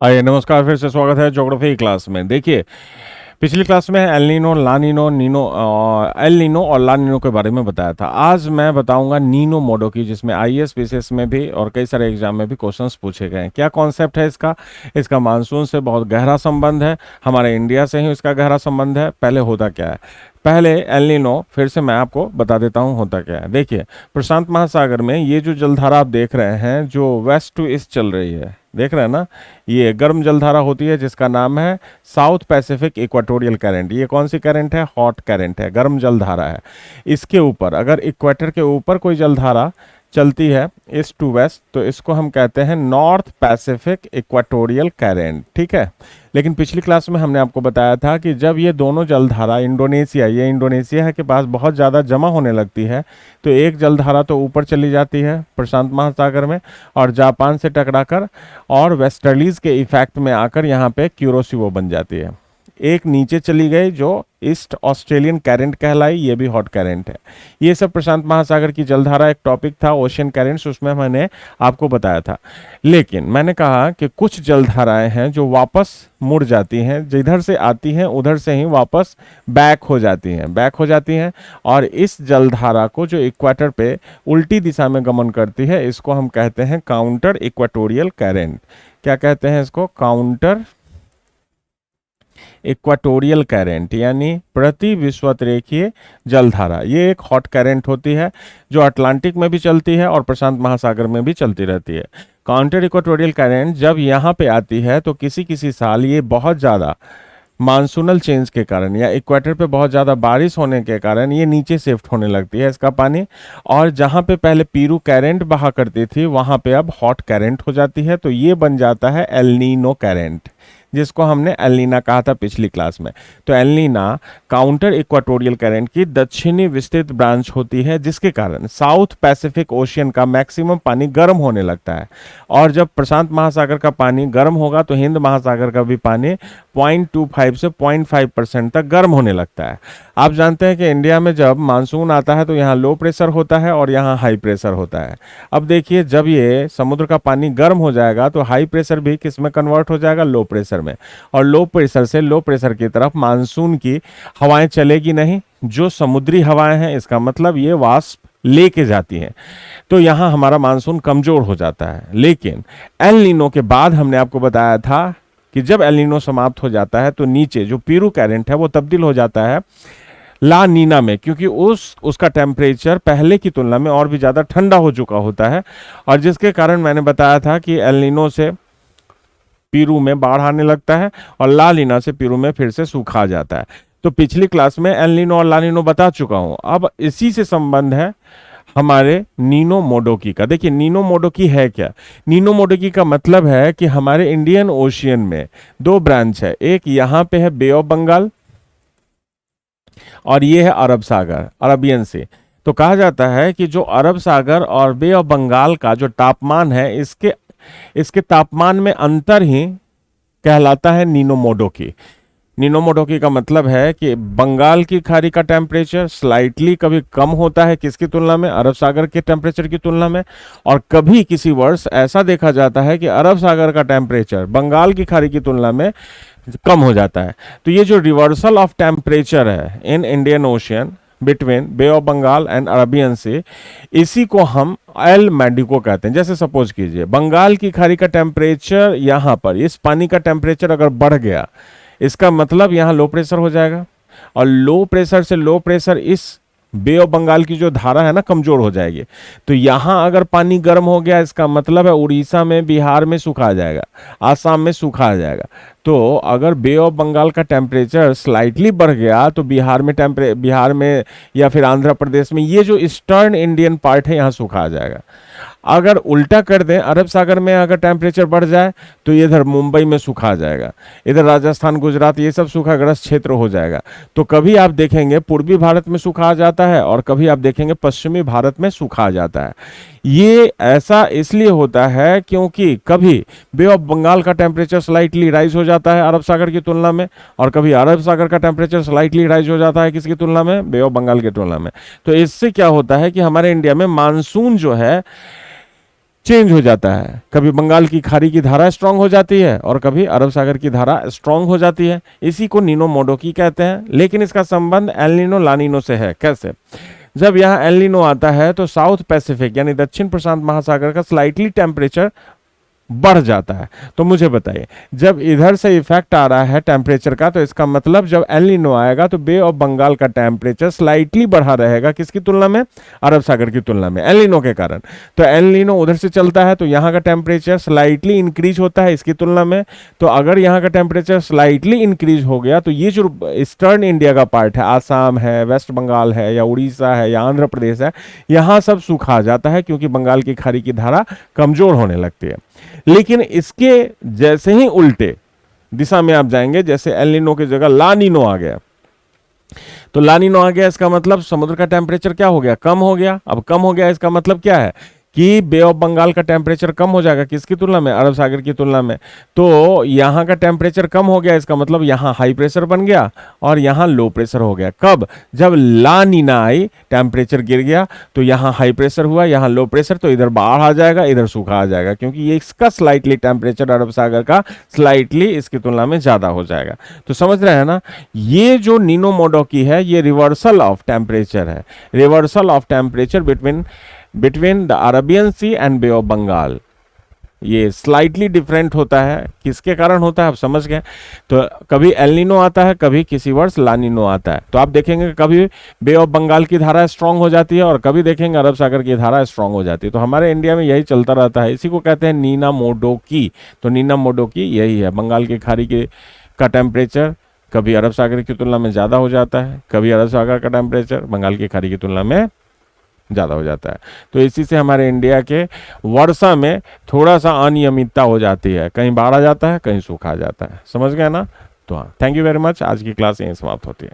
आइए नमस्कार, फिर से स्वागत है ज्योग्राफी क्लास में। देखिए, पिछली क्लास में एल नीनो, ला नीनो, एल नीनो और ला नीनो के बारे में बताया था। आज मैं बताऊंगा नीनो मोडो की, जिसमें आईएएस पीसीएस में भी और कई सारे एग्जाम में भी क्वेश्चंस पूछे गए हैं। क्या कॉन्सेप्ट है इसका? इसका मानसून से बहुत गहरा संबंध है, हमारे इंडिया से ही इसका गहरा संबंध है। पहले होता क्या है, पहले एल नीनो फिर से मैं आपको बता देता हूँ होता क्या है। देखिए, प्रशांत महासागर में ये जो जलधारा आप देख रहे हैं, जो वेस्ट टू ईस्ट चल रही है, देख रहे हैं ना, ये गर्म जलधारा होती है जिसका नाम है साउथ पैसिफिक इक्वाटोरियल करंट। ये कौन सी करंट है? हॉट करंट है, गर्म जलधारा है। इसके ऊपर अगर इक्वेटर के ऊपर कोई जलधारा चलती है ईस्ट टू वेस्ट, तो इसको हम कहते हैं नॉर्थ पैसिफिक इक्वाटोरियल करंट। ठीक है। लेकिन पिछली क्लास में हमने आपको बताया था कि जब ये दोनों जलधारा ये इंडोनेशिया के पास बहुत ज़्यादा जमा होने लगती है, तो एक जलधारा तो ऊपर चली जाती है प्रशांत महासागर में और जापान से टकराकर और वेस्टर्लीज के इफेक्ट में आकर यहाँ पे क्यूरोसिवो बन जाती है। एक नीचे चली गई जो ईस्ट ऑस्ट्रेलियन करंट कहलाई, ये भी हॉट करंट है। ये सब प्रशांत महासागर की जलधारा एक टॉपिक था, ओशियन करंट्स, उसमें मैंने आपको बताया था। लेकिन मैंने कहा कि कुछ जलधाराएं हैं जो वापस मुड़ जाती हैं, जिधर से आती हैं उधर से ही वापस बैक हो जाती हैं। और इस जलधारा को जो इक्वेटर पे उल्टी दिशा में गमन करती है, इसको हम कहते हैं काउंटर इक्वाटोरियल करंट। क्या कहते हैं इसको? काउंटर इक्वाटोरियल करंट, यानी प्रति विषुवतरेखीय जलधारा। ये एक हॉट करंट होती है जो अटलांटिक में भी चलती है और प्रशांत महासागर में भी चलती रहती है। काउंटर इक्वाटोरियल करंट जब यहाँ पे आती है तो किसी किसी साल ये बहुत ज़्यादा मानसूनल चेंज के कारण या इक्वेटर पे बहुत ज़्यादा बारिश होने के कारण ये नीचे शिफ्ट होने लगती है इसका पानी, और जहाँ पे पहले पीरू करंट बहा करती थी वहाँ पे अब हॉट करंट हो जाती है। तो ये बन जाता है एल नीनो करंट, जिसको हमने एल नीना कहा था पिछली क्लास में। तो El Nina counter equatorial current की दक्षिणी विस्तृत ब्रांच होती है, जिसके कारण साउथ पैसिफिक ओशियन का मैक्सिमम पानी गर्म होने लगता है। और जब प्रशांत महासागर का पानी गर्म होगा तो हिंद महासागर का भी पानी 0.25 से 0.5% तक गर्म होने लगता है। आप जानते हैं कि इंडिया में जब मानसून आता है तो यहाँ लो प्रेशर होता है और यहाँ हाई प्रेशर होता है। अब देखिए, जब ये समुद्र का पानी गर्म हो जाएगा तो हाई प्रेशर भी किस में कन्वर्ट हो जाएगा? लो प्रेशर में। और लो प्रेशर से लो प्रेशर की तरफ मानसून की हवाएं चलेगी नहीं, जो समुद्री हवाएं हैं, इसका मतलब ये वाष्प लेके जाती हैं। तो यहाँ हमारा मानसून कमजोर हो जाता है। लेकिन एल नीनो के बाद हमने आपको बताया था कि जब एल नीनो समाप्त हो जाता है तो नीचे जो पीरू करंट है वो तब्दील हो जाता है ला नीना में, क्योंकि उसका टेम्परेचर पहले की तुलना में और भी ज़्यादा ठंडा हो चुका होता है, और जिसके कारण मैंने बताया था कि एल नीनो से पीरू में बाढ़ आने लगता है और ला नीना से पीरू में फिर से सूखा जाता है। तो पिछली क्लास में एल नीनो और ला नीनो बता चुका हूं। अब इसी से संबंध है हमारे नीनो मोडोकी का। देखिए, नीनो मोडोकी है क्या? नीनो मोडोकी का मतलब है कि हमारे इंडियन ओशियन में दो ब्रांच है, एक यहाँ पे है बे ऑफ बंगाल और ये है अरब सागर, अरबियन सी। तो कहा जाता है कि जो अरब सागर और बे ऑफ बंगाल का जो तापमान है, इसके तापमान में अंतर ही कहलाता है नीनो मोडोकी। नीनो मोडोकी का मतलब है कि बंगाल की खाड़ी का टेम्परेचर स्लाइटली कभी कम होता है किसकी तुलना में? अरब सागर के टेम्परेचर की तुलना में। और कभी किसी वर्ष ऐसा देखा जाता है कि अरब सागर का टेम्परेचर बंगाल की खाड़ी की तुलना में कम हो जाता है। तो ये जो रिवर्सल ऑफ टेम्परेचर है in Indian ocean between bay of Bengal and Arabian sea, इसी को हम एल मैडिको कहते हैं। जैसे सपोज कीजिए, बंगाल की खाड़ी का टेम्परेचर यहाँ पर, इस पानी का टेम्परेचर अगर बढ़ गया, इसका मतलब यहाँ लो प्रेशर हो जाएगा, और लो प्रेशर से लो प्रेशर इस बे ऑफ बंगाल की जो धारा है ना, कमजोर हो जाएगी। तो यहाँ अगर पानी गर्म हो गया, इसका मतलब है उड़ीसा में, बिहार में सूखा आ जाएगा, आसाम में सूखा आ जाएगा। तो अगर बे ऑफ बंगाल का टेम्परेचर स्लाइटली बढ़ गया तो बिहार में या फिर आंध्र प्रदेश में, ये जो ईस्टर्न इंडियन पार्ट है, यहाँ सूखा आ जाएगा। अगर उल्टा कर दें, अरब सागर में अगर टेम्परेचर बढ़ जाए तो इधर मुंबई में सूखा आ जाएगा, इधर राजस्थान, गुजरात, ये सब सूखाग्रस्त क्षेत्र हो जाएगा। तो कभी आप देखेंगे पूर्वी भारत में सूखा आ जाता है और कभी आप देखेंगे पश्चिमी भारत में सूखा आ जाता है। ये ऐसा इसलिए होता है क्योंकि कभी बे ऑफ बंगाल का टेम्परेचर स्लाइटली राइज हो जाता है अरब सागर की तुलना में, और कभी अरब सागर का टेम्परेचर स्लाइटली राइज हो जाता है किसकी तुलना में? बे ऑफ बंगाल की तुलना में। तो इससे क्या होता है कि हमारे इंडिया में मानसून जो है चेंज हो जाता है। कभी बंगाल की खाड़ी की धारा स्ट्रांग हो जाती है और कभी अरब सागर की धारा स्ट्रांग हो जाती है। इसी को नीनो मोडोकी कहते हैं। लेकिन इसका संबंध एल नीनो ला नीनो से है। कैसे? जब यहाँ एल नीनो आता है तो साउथ पैसिफिक यानी दक्षिण प्रशांत महासागर का स्लाइटली टेम्परेचर बढ़ जाता है। तो मुझे बताइए, जब इधर से इफेक्ट आ रहा है टेम्परेचर का, तो इसका मतलब जब एल नीनो आएगा तो बे ऑफ बंगाल का टेम्परेचर स्लाइटली बढ़ा रहेगा। किसकी तुलना में? अरब सागर की तुलना में, एल नीनो के कारण। तो एल नीनो उधर से चलता है तो यहाँ का टेम्परेचर स्लाइटली इंक्रीज होता है इसकी तुलना में। तो अगर यहाँ का टेम्परेचर स्लाइटली इंक्रीज हो गया तो ये जो ईस्टर्न इंडिया का पार्ट है, आसाम है, वेस्ट बंगाल है, या उड़ीसा है, या आंध्र प्रदेश है, यहाँ सब सूखा जाता है क्योंकि बंगाल की खाड़ी की धारा कमजोर होने लगती है। लेकिन इसके जैसे ही उल्टे दिशा में आप जाएंगे, जैसे एल नीनो की जगह ला नीनो आ गया, तो ला नीनो आ गया, इसका मतलब समुद्र का टेम्परेचर क्या हो गया? कम हो गया। अब कम हो गया, इसका मतलब क्या है कि बे ऑफ बंगाल का टेम्परेचर कम हो जाएगा। किसकी तुलना में? अरब सागर की तुलना में। तो यहाँ का टेम्परेचर कम हो गया, इसका मतलब यहाँ हाई प्रेशर बन गया और यहाँ लो प्रेशर हो गया। कब? जब ला नीना आई, टेम्परेचर गिर गया तो यहाँ हाई प्रेशर हुआ, यहाँ लो प्रेशर, तो इधर बाढ़ आ जाएगा, इधर सूखा आ जाएगा, क्योंकि ये इसका स्लाइटली टेम्परेचर अरब सागर का स्लाइटली इसकी तुलना में ज्यादा हो जाएगा। तो समझ रहे हैं ना, ये जो नीनो मोडोकी है ये रिवर्सल ऑफ टेम्परेचर है, reversal of temperature between the Arabian Sea and Bay of Bengal. ये स्लाइटली डिफरेंट होता है। किसके कारण होता है आप समझ गए। तो कभी एल नीनो आता है, कभी किसी वर्ष ला नीनो आता है। तो आप देखेंगे कभी बे ऑफ बंगाल की धारा स्ट्रांग हो जाती है और कभी देखेंगे अरब सागर की धारा स्ट्रांग हो जाती है। तो हमारे इंडिया में यही चलता रहता है, इसी को कहते हैं नीना मोडोकी। तो नीना मोडोकी यही है, बंगाल की खाड़ी का टेम्परेचर कभी अरब सागर की तुलना में ज़्यादा हो जाता है, कभी अरब सागर का टेम्परेचर बंगाल की खाड़ी की तुलना में ज़्यादा हो जाता है। तो इसी से हमारे इंडिया के वर्षा में थोड़ा सा अनियमितता हो जाती है, कहीं बाढ़ आ जाता है, कहीं सूखा आ जाता है। समझ गए ना। तो हाँ, थैंक यू वेरी मच। आज की क्लास यहीं समाप्त होती है।